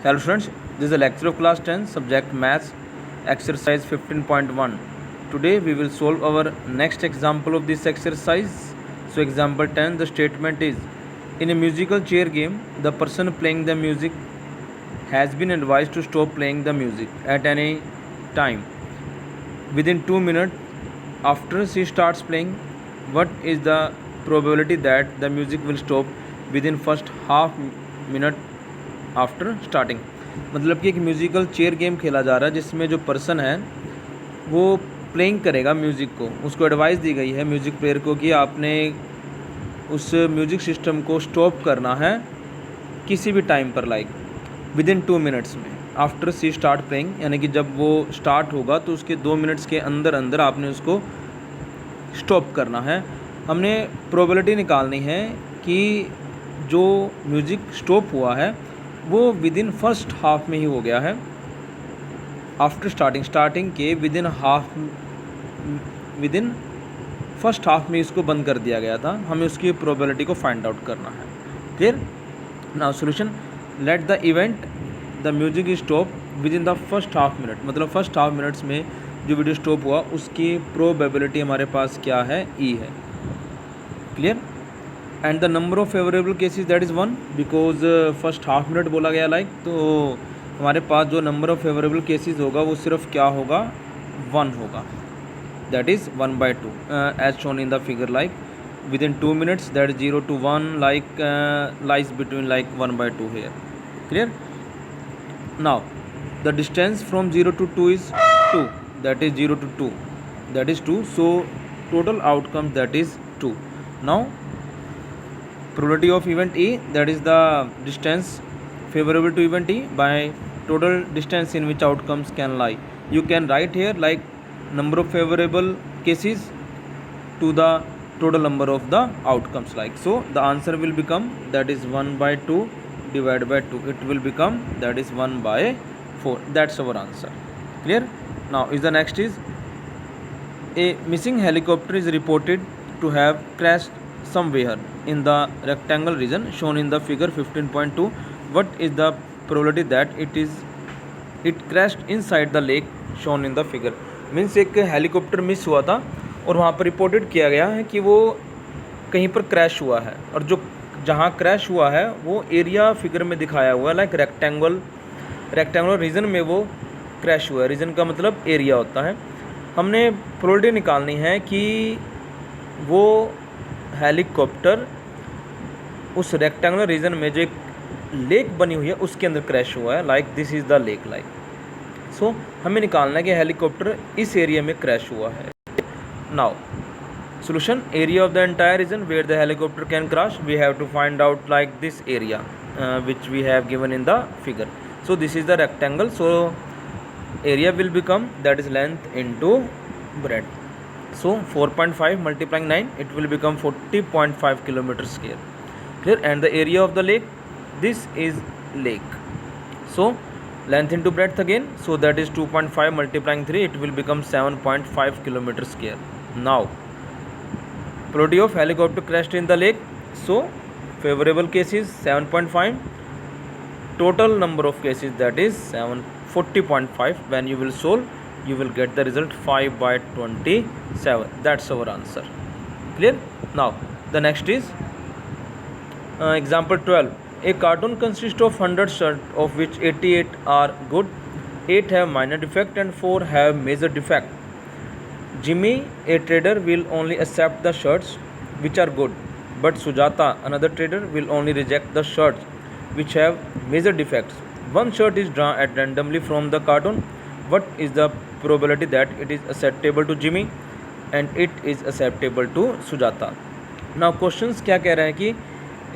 Hello students, this is a lecture of class 10 subject maths exercise 15.1. Today we will solve our next example of this exercise. So example 10, the statement is, in a musical chair game, the person playing the music has been advised to stop playing the music at any time. Within 2 minutes after she starts playing, what is the probability that the music will stop within first half minute after starting. मतलब कि एक musical chair game खेला जा रहा है जिसमें जो person है वो प्लेइंग करेगा म्यूज़िक को, उसको एडवाइस दी गई है म्यूज़िक प्लेयर को कि आपने उस म्यूज़िक सिस्टम को स्टॉप करना है किसी भी टाइम पर, लाइक विदिन 2 मिनट्स में आफ्टर सी स्टार्ट प्लेइंग, यानी कि जब वो स्टार्ट होगा तो उसके 2 मिनट्स के अंदर अंदर आपने उसको स्टॉप करना है। हमने प्रोबेबिलिटी निकालनी है कि जो म्यूज़िक स्टॉप हुआ है वो विदिन फर्स्ट हाफ में ही हो गया है, आफ्टर स्टार्टिंग के विदिन फर्स्ट हाफ में इसको बंद कर दिया गया था। हमें उसकी प्रोबेबिलिटी को फाइंड आउट करना है। Clear? Now solution, late the event the music is stop within the first half minute, मतलब फर्स्ट हाफ मिनट्स में जो वीडियो स्टॉप हुआ उसकी प्रोबेबिलिटी हमारे पास क्या है, ई है। Clear? And the number of favourable cases that is 1, because first half minute बोला गया लाइक, तो हमारे पास जो नंबर ऑफ फेवरेबल केसेस होगा वो सिर्फ क्या होगा, 1 होगा, that is 1/2 as shown in the figure, like within 2 minutes that is 0 to 1 like lies between like 1/2 here. Clear? Now the distance from 0 to 2 is 2, that is 0 to 2 that is 2, so total outcome that is 2। Now probability of event E, that is the distance favorable to event E by total distance in which outcomes can lie. You can write here like number of favorable cases to the total number of the outcomes, like so the answer will become that is 1/2 divided by 2, it will become that is 1/4. That's our answer. Clear? Now is the next is, a missing helicopter is reported to have crashed somewhere in the rectangle region shown in the figure 15.2. What is the probability that it crashed inside the lake shown in the figure? Means एक helicopter miss हुआ था और वहाँ पर reported किया गया है कि वो कहीं पर क्रैश हुआ है, और जो जहाँ क्रैश हुआ है वो एरिया फिगर में दिखाया हुआ है, लाइक रेक्टेंगुलर रीजन में वो क्रैश हुआ है। रीजन का मतलब एरिया होता है। हमने प्रोबेबिलिटी निकालनी है कि वो हेलीकॉप्टर उस रेक्टेंगुलर रीजन में जो एक लेक बनी हुई है उसके अंदर क्रैश हुआ है, like this is the lake, like so हमें निकालना है कि हेलीकॉप्टर इस एरिया में क्रैश हुआ है। Now solution, area of the entire region where the helicopter can crash, we have to find out like this area which we have given in the figure. So this is the rectangle, so area will become that is length into breadth. So 4.5 multiplying 9, it will become 40.5 kilometers square. Clear? And the area of the lake, this is lake, so length into breadth again, so that is 2.5 multiplying 3, it will become 7.5 kilometers square. Now probability of helicopter crashed in the lake, so favorable cases 7.5, total number of cases that is 40.5. when you will solve you will get the result 5/27. That's our answer. Clear? Now the next is example 12. A cartoon consists of 100 shirts of which 88 are good, 8 have minor defect and 4 have major defect. Jimmy, a trader, will only accept the shirts which are good, but Sujata, another trader, will only reject the shirts which have major defects. One shirt is drawn at randomly from the cartoon. What is the probability that it is acceptable to Jimmy and it is acceptable to Sujata? Now questions क्या कह रहे हैं कि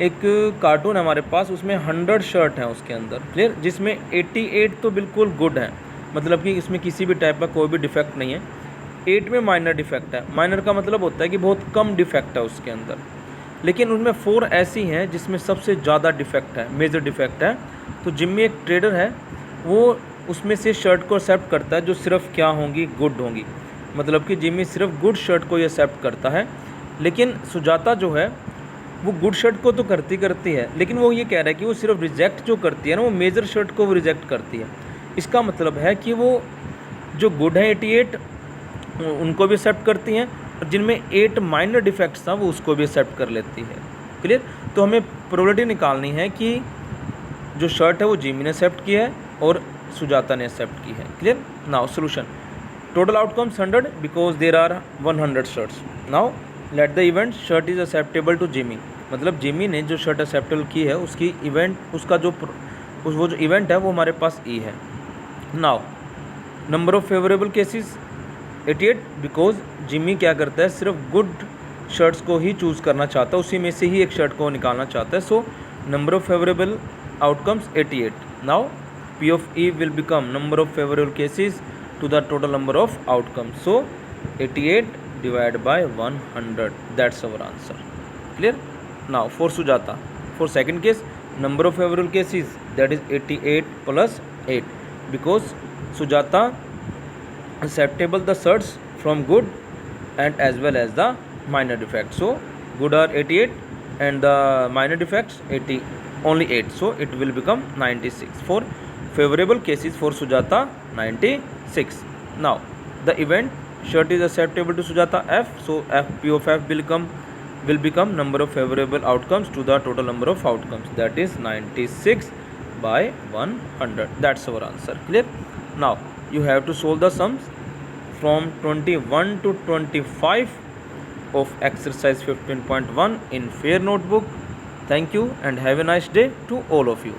एक cartoon हमारे पास, उसमें 100 shirt हैं उसके अंदर, क्लियर, जिसमें 88 तो बिल्कुल गुड हैं, मतलब कि इसमें किसी भी टाइप का कोई भी डिफेक्ट नहीं है। 8 में माइनर डिफेक्ट है, माइनर का मतलब होता है कि बहुत कम डिफेक्ट है उसके अंदर, लेकिन उनमें 4 ऐसी हैं जिसमें सबसे ज़्यादा डिफेक्ट है, मेजर डिफेक्ट है। तो जिम्मी एक ट्रेडर है, वो उसमें से शर्ट को एक्सेप्ट करता है जो सिर्फ क्या होंगी, गुड होंगी, मतलब कि जिम्मी सिर्फ गुड शर्ट को ही एक्सेप्ट करता है। लेकिन सुजाता जो है वो गुड शर्ट को तो करती है, लेकिन वो ये कह रहा है कि वो सिर्फ रिजेक्ट जो करती है ना, वो मेजर शर्ट को वो रिजेक्ट करती है। इसका मतलब है कि वो जो गुड है 88 उनको भी एक्सेप्ट करती हैं, और जिनमें 8 माइनर डिफेक्ट्स था वो उसको भी एक्सेप्ट कर लेती है। क्लियर। तो हमें प्रोबेबिलिटी निकालनी है कि जो शर्ट है वो जिमी ने एक्सेप्ट की है और सुजाता ने एक्सेप्ट की है। Clear. Now solution, total outcomes 100 because there are 100 shirts. Now let the event shirt is acceptable to Jimmy, मतलब जिमी ने जो शर्ट एक्सेप्टेबल की है उसकी इवेंट उसका जो वो जो इवेंट है वो हमारे पास ई है। Now number of favourable cases 88 because Jimmy क्या करता है, सिर्फ गुड शर्ट्स को ही चूज़ करना चाहता है, उसी में से ही एक शर्ट को निकालना चाहता है। So number of favourable outcomes 88. Now P of E will become number of favorable cases to the total number of outcomes. So 88 divided by 100. That's our answer. Clear? Now for Sujata, for second case, number of favorable cases, that is 88 plus 8, because Sujata acceptable the shirts from good and as well as the minor defects. So good are 88 and the minor defects only 8, so it will become 96. For favorable cases for Sujata 96. Now the event shirt is acceptable to Sujata F, so F P of F will become number of favorable outcomes to the total number of outcomes, that is 96 by 100. That's our answer. Clear. Now you have to solve the sums from 21 to 25 of exercise 15.1 in fair notebook. Thank you and have a nice day to all of you.